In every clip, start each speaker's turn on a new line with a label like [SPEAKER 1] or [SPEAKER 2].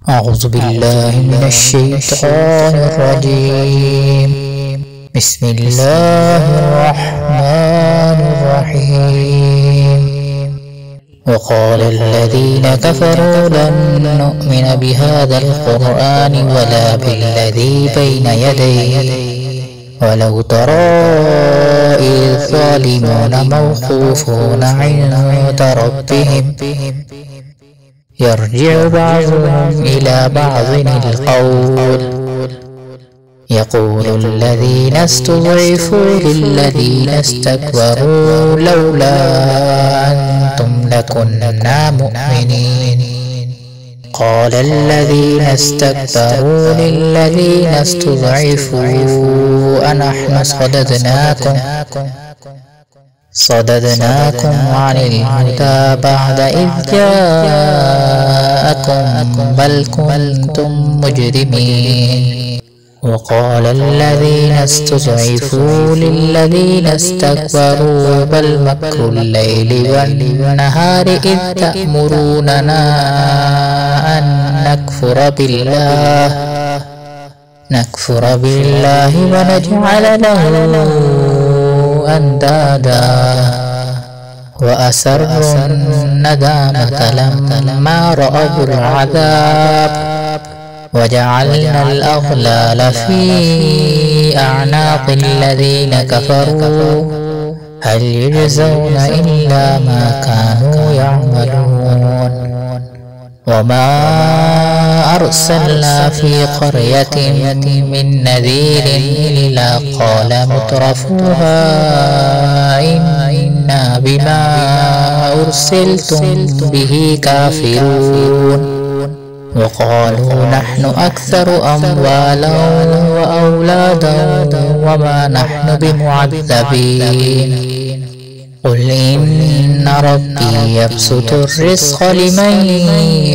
[SPEAKER 1] أعوذ بالله من الشيطان الرجيم. بسم الله الرحمن الرحيم. وقال الذين كفروا لن نؤمن بهذا القرآن ولا بالذي بين يديه ولو ترى إذ الظالمون موقوفون عند ربهم يرجع بعضهم إلى بعض القول يقول الذين استضعفوا للذين استكبروا لولا أنتم لكنا مؤمنين. قال الذين استكبروا للذين استضعفوا أنحن صددناكم عن الهدى بعد إذ جاءكم بل كنتم مجرمين. وقال الذين استضعفوا للذين استكبروا بل مكر الليل والنهار إذ تأمروننا أن نكفر بالله ونجعل له أندادا وأسروا الندامة لما رأوا العذاب وجعلنا الأغلال في أعناق الذين كفروا هل يجزون إلا ما كانوا يعملون. وما أرسلنا في قرية من نذير إلا قال مترفوها إنا بما أرسلتم به كافرون. وقالوا نحن أكثر أموالا وأولادا وما نحن بمعذبين. قل إن ربي يبسط الرزق لمن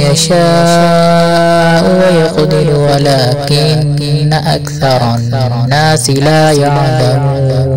[SPEAKER 1] يشاء ويقدر ولكن أكثر الناس لا يعلمون.